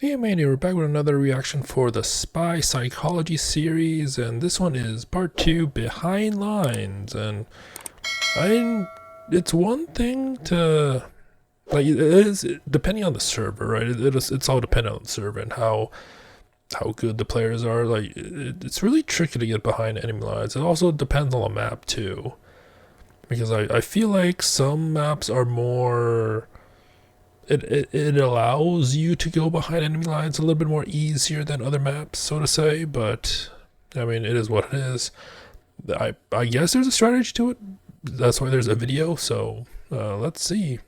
Hey man, we're back with another reaction for the Spy Psychology series, and this one is part 2, Behind Lines. And it's one thing to, like, it is depending on the server, right? It's all dependent on the server and how good the players are. Like, it's really tricky to get behind enemy lines. It also depends on the map too, because I feel like some maps are more. It allows you to go behind enemy lines a little bit more easier than other maps, so to say, but I mean, it is what it is. I guess there's a strategy to it. That's why there's a video, so let's see.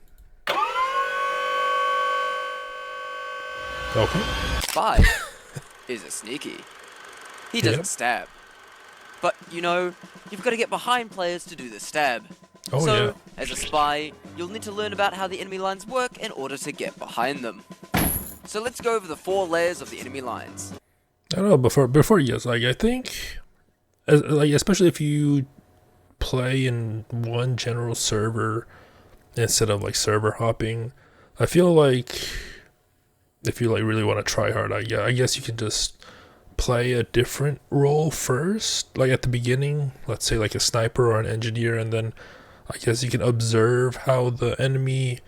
Okay. Spy is a sneaky. He doesn't stab. But, you know, you've got to get behind players to do the stab. Oh, so, yeah. as a spy, you'll need to learn about how the enemy lines work in order to get behind them. So let's go over the 4 layers of the enemy lines. I don't know, before yes, like, I think, especially if you play in one general server instead of, like, server hopping, I feel like if you, like, really want to try hard, I guess you can just play a different role first, like at the beginning, let's say like a sniper or an engineer, and then I guess you can observe how the enemy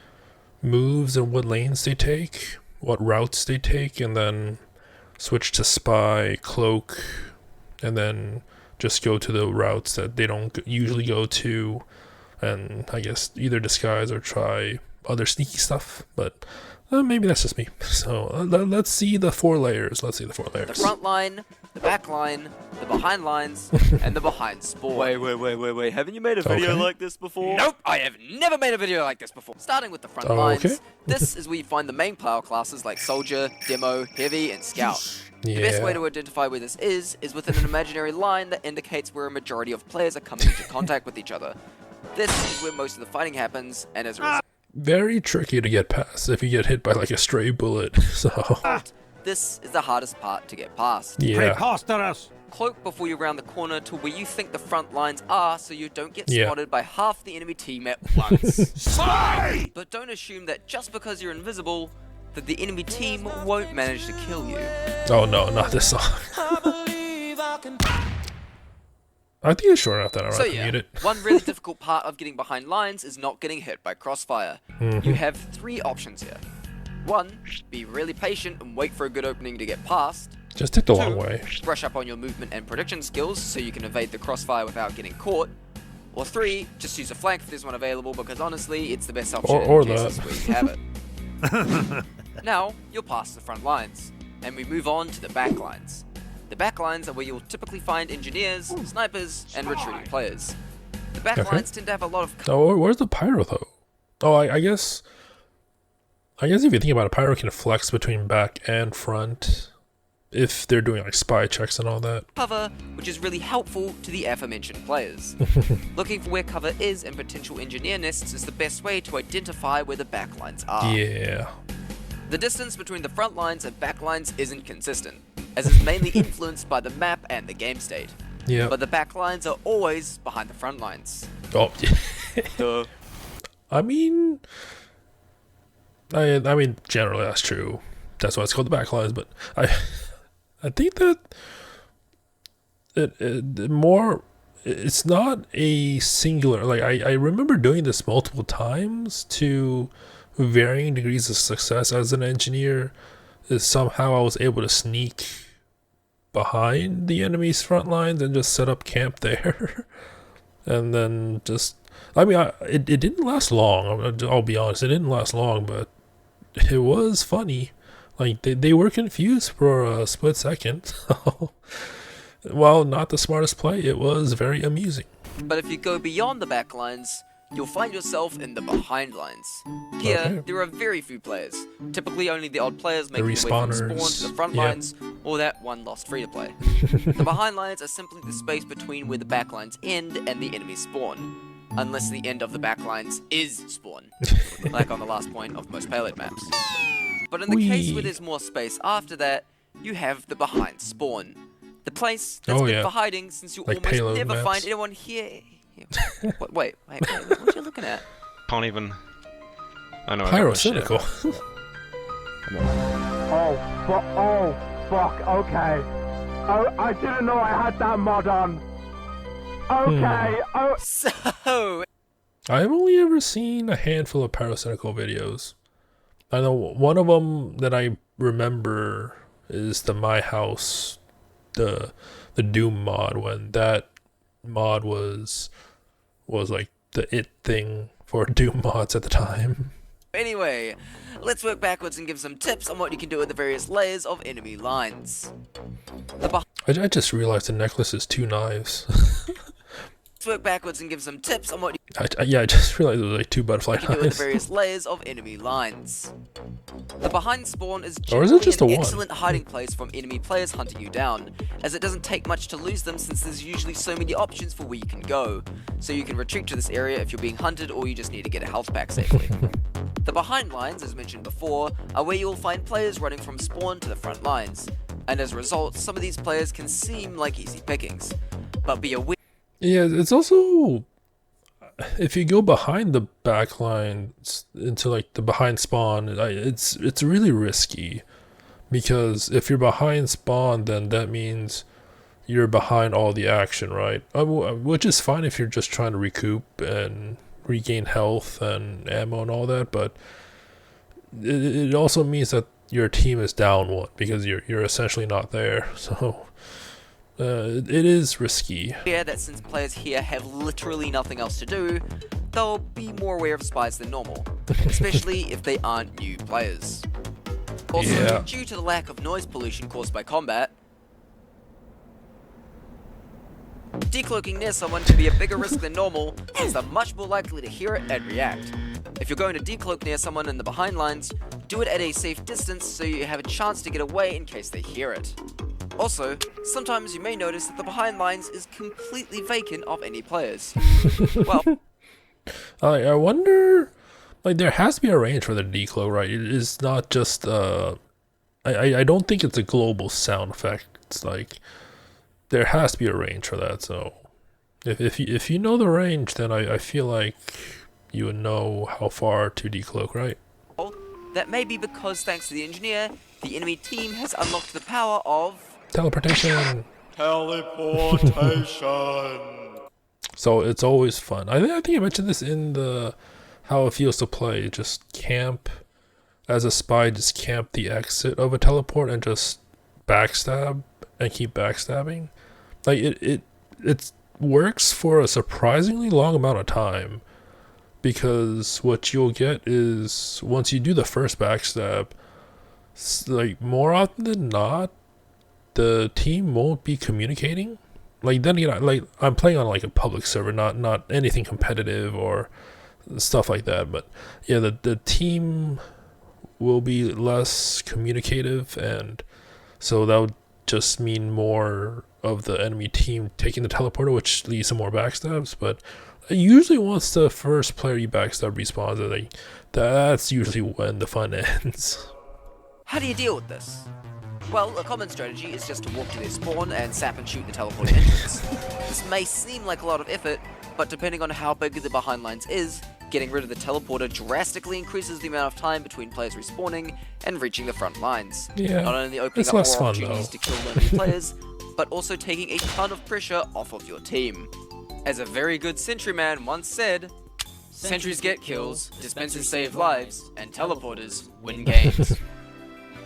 moves and what lanes they take, what routes they take, and then switch to spy, cloak, and then just go to the routes that they don't usually go to, and I guess either disguise or try other sneaky stuff, but maybe that's just me. So let's see the 4 layers. The front line, the back line, the behind lines, and the behind spawn. Wait. Haven't you made a video like this before? Nope, I have never made a video like this before. Starting with the front lines, this is where you find the main player classes like Soldier, Demo, Heavy, and Scout. The best way to identify where this is within an imaginary line that indicates where a majority of players are coming into contact with each other. This is where most of the fighting happens, and as a result, very tricky to get past if you get hit by like a stray bullet. So this is the hardest part to get past. Yeah. Preposterous. Cloak before you round the corner to where you think the front lines are, so you don't get spotted by half the enemy team at once. Spy! But don't assume that just because you're invisible, that the enemy team won't manage to kill you. Oh no, not this song. I think it's short enough that I'm not gonna mute it. One really difficult part of getting behind lines is not getting hit by crossfire. You have 3 options here. 1, be really patient and wait for a good opening to get past. Just take the 2, long way. brush up on your movement and prediction skills so you can evade the crossfire without getting caught. Or 3, just use a flank if there's one available, because honestly, it's the best option in cases where you have it. Now, you'll pass the front lines, and we move on to the back lines. The back lines are where you'll typically find engineers, snipers, and retreating players. The back lines tend to have a lot of... Oh, where's the pyro though? Oh, I guess if you think about it, pyro can flex between back and front if they're doing like spy checks and all that. Cover, which is really helpful to the aforementioned players. Looking for where cover is and potential engineer nests is the best way to identify where the back lines are. Yeah. The distance between the front lines and back lines isn't consistent, as it's mainly influenced by the map and the game state. Yeah. But the back lines are always behind the front lines. Oh. I mean, generally that's true. That's why it's called the back lines. But I think that it's not a singular. Like I remember doing this multiple times to varying degrees of success as an engineer. Is somehow I was able to sneak behind the enemy's front lines and just set up camp there. And then just, it didn't last long. I'll be honest, it didn't last long, but it was funny. Like, they were confused for a split second. So, while not the smartest play, it was very amusing. But if you go beyond the back lines, you'll find yourself in the behind lines. Here, there are very few players. Typically only the odd players making their way from spawn to the front lines, or that one lost free to play. The behind lines are simply the space between where the back lines end and the enemy spawn. Unless the end of the back lines is spawn, like on the last point of most payload maps. But in the case where there's more space after that, you have the behind spawn. The place that's good for hiding, since you like almost never find anyone here. Wait, what you looking at? Can't even... I know. Pyrocynical. Oh. Oh, fuck, okay. Oh, I didn't know I had that mod on. Okay, oh... So... I've only ever seen a handful of Parasitical videos. I know one of them that I remember is the My House, the Doom mod, when that mod was like the it thing for Doom mods at the time. Anyway, let's work backwards and give some tips on what you can do with the various layers of enemy lines. I just realized the necklace is 2 knives. Let's work backwards and give some tips on what you I just realized it was like 2 butterfly can do with knives. the various layers of enemy lines. The behind spawn is Or is it just generally a an one? excellent hiding place from enemy players hunting you down, as it doesn't take much to lose them since there's usually so many options for where you can go, so you can retreat to this area if you're being hunted or you just need to get a health pack safely. The behind lines, as mentioned before, are where you'll find players running from spawn to the front lines, and as a result, some of these players can seem like easy pickings. But be aware. Yeah, it's also, if you go behind the back lines into like the behind spawn, it's really risky, because if you're behind spawn, then that means you're behind all the action, right? Which is fine if you're just trying to recoup and regain health and ammo and all that, but it also means that your team is down 1 because you're essentially not there. So it is risky. Yeah, that since players here have literally nothing else to do, they'll be more aware of spies than normal, especially if they aren't new players. Also, due to the lack of noise pollution caused by combat, decloaking near someone can be a bigger risk than normal, since they're much more likely to hear it and react. If you're going to decloak near someone in the behind lines, do it at a safe distance so you have a chance to get away in case they hear it. Also, sometimes you may notice that the behind lines is completely vacant of any players. Well, I wonder, like, there has to be a range for the decloak, right? It is not just I don't think it's a global sound effect. It's like there has to be a range for that. So if you know the range, then I feel like you would know how far to decloak, right? that may be because, thanks to the engineer, the enemy team has unlocked the power of teleportation. So it's always fun. I think I mentioned this in the how it feels to play. Just camp as a spy. Just camp the exit of a teleport and just backstab and keep backstabbing. Like it works for a surprisingly long amount of time, because what you'll get is once you do the first backstab, like more often than not, the team won't be communicating. Like then again, like I'm playing on like a public server, not anything competitive or stuff like that. But yeah, the team will be less communicative, and so that would just mean more of the enemy team taking the teleporter, which leads to more backstabs. But usually once the first player you backstab respawns, that's usually when the fun ends. How do you deal with this? Well, a common strategy is just to walk to their spawn and sap and shoot the teleporter entrance. This may seem like a lot of effort, but depending on how big the behind lines is, getting rid of the teleporter drastically increases the amount of time between players respawning and reaching the front lines. Yeah, not only opening up more opportunities to kill lonely players, but also taking a ton of pressure off of your team. As a very good sentryman once said, "Sentries get kills, dispensers save lives, and teleporters win games."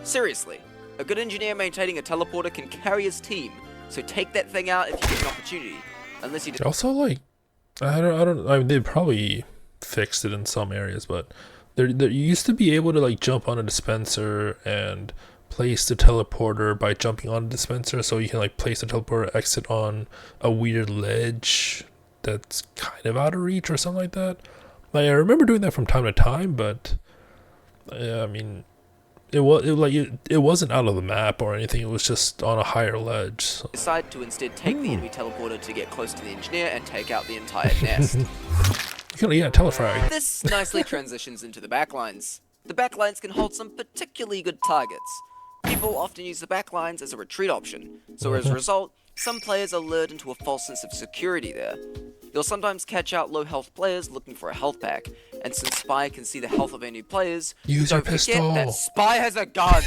Seriously, a good engineer maintaining a teleporter can carry his team, so take that thing out if you get an opportunity. Unless you also, like, I mean, they probably fixed it in some areas, but there you used to be able to like jump on a dispenser and place the teleporter by jumping on a dispenser, so you can like place the teleporter exit on a weird ledge that's kind of out of reach or something like that. Like, I remember doing that from time to time, but I mean, it wasn't out of the map or anything. It was just on a higher ledge. So. Decide to instead take the enemy teleporter to get close to the engineer and take out the entire nest. Yeah, telefrag. This nicely transitions into the backlines. The backlines can hold some particularly good targets. People often use the backlines as a retreat option, so as a result, some players are lured into a false sense of security there. You'll sometimes catch out low health players looking for a health pack, and since Spy can see the health of enemy players, don't forget that Spy has a gun!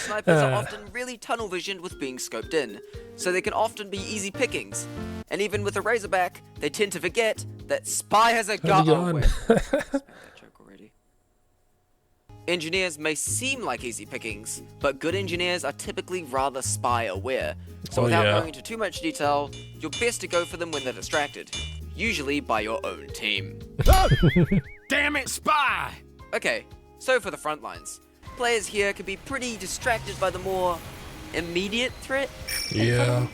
snipers are often really tunnel visioned with being scoped in, so they can often be easy pickings. And even with a Razorback, they tend to forget that Spy has a gun. Oh, wait. Joke already. Engineers may seem like easy pickings, but good engineers are typically rather spy aware. So without going into too much detail, you're best to go for them when they're distracted, usually by your own team. Damn it, Spy! Okay, so for the front lines. Players here can be pretty distracted by the more immediate threat. Yeah.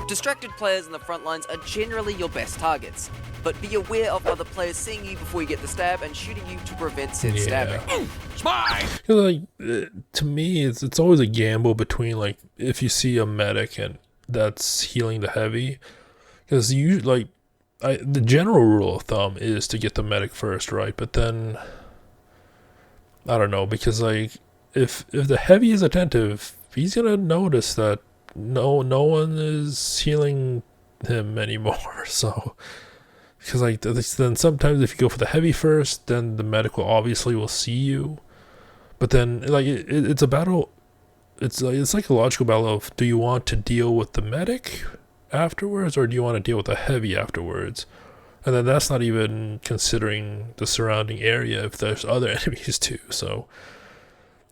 Distracted players in the front lines are generally your best targets, but be aware of other players seeing you before you get the stab and shooting you to prevent said stabbing. Spy! Like, to me, it's always a gamble between, like, if you see a medic and that's healing the heavy, because you like, the general rule of thumb is to get the medic first, right? But then I don't know, because like if the heavy is attentive, he's gonna notice that no one is healing him anymore. So because like then sometimes if you go for the heavy first, then the medic will see you. But then like it's a battle. It's like a logical battle of, do you want to deal with the medic afterwards, or do you want to deal with the heavy afterwards? And then that's not even considering the surrounding area if there's other enemies too. So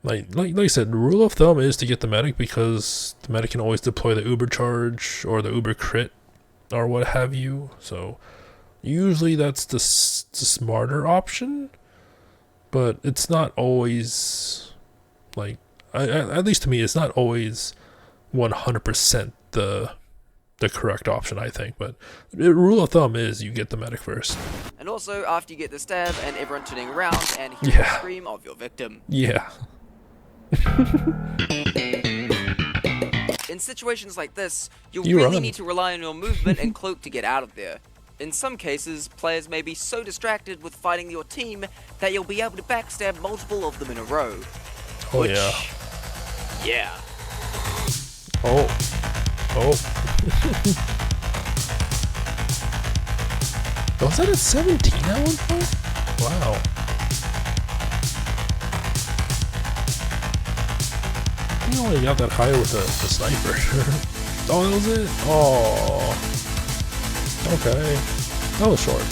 like I said, the rule of thumb is to get the medic, because the medic can always deploy the uber charge or the uber crit or what have you. So usually that's the smarter option, but it's not always, like, at least to me, it's not always 100% the correct option, I think. But the rule of thumb is you get the medic first. And also, after you get the stab and everyone turning around and hear the scream of your victim. Yeah. In situations like this, you really need to rely on your movement and cloak to get out of there. In some cases, players may be so distracted with fighting your team that you'll be able to backstab multiple of them in a row. Oh, which, yeah. Oh. Was that at 17 at one point? Wow. You only got that higher with the sniper. Oh, that was it? Oh. Okay. That was short.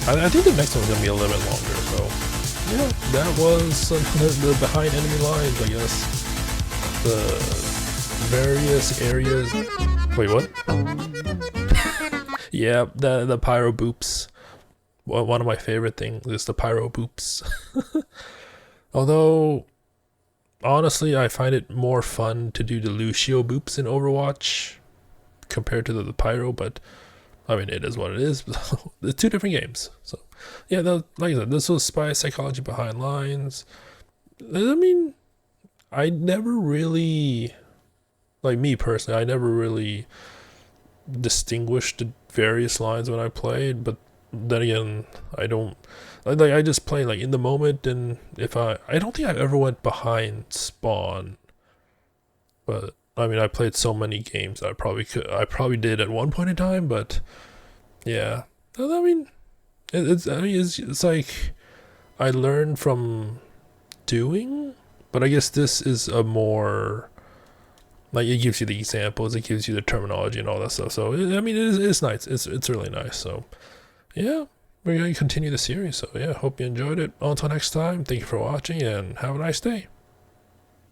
I think the next one's going to be a little bit longer, so... yeah, that was the behind enemy lines, I guess. The various areas... Wait, what? Yeah, the pyro boops. Well, one of my favorite things is the pyro boops. Although, honestly, I find it more fun to do the Lucio boops in Overwatch compared to the pyro, but I mean, it is what it is. It's two different games. So, yeah, like I said, this was Spy Psychology Behind Lines. I mean, I never really, like me personally, I never really distinguished the various lines when I played, but then again, I don't, like, I just play like in the moment, and if I don't think I ever went behind spawn, but I mean, I played so many games I probably did at one point in time, but yeah, I mean, it's like I learned from doing, but I guess this is a more, like, it gives you the examples, it gives you the terminology and all that stuff. So I mean, it's nice. It's really nice. So yeah, we're going to continue the series. So yeah, hope you enjoyed it. Until next time, thank you for watching and have a nice day.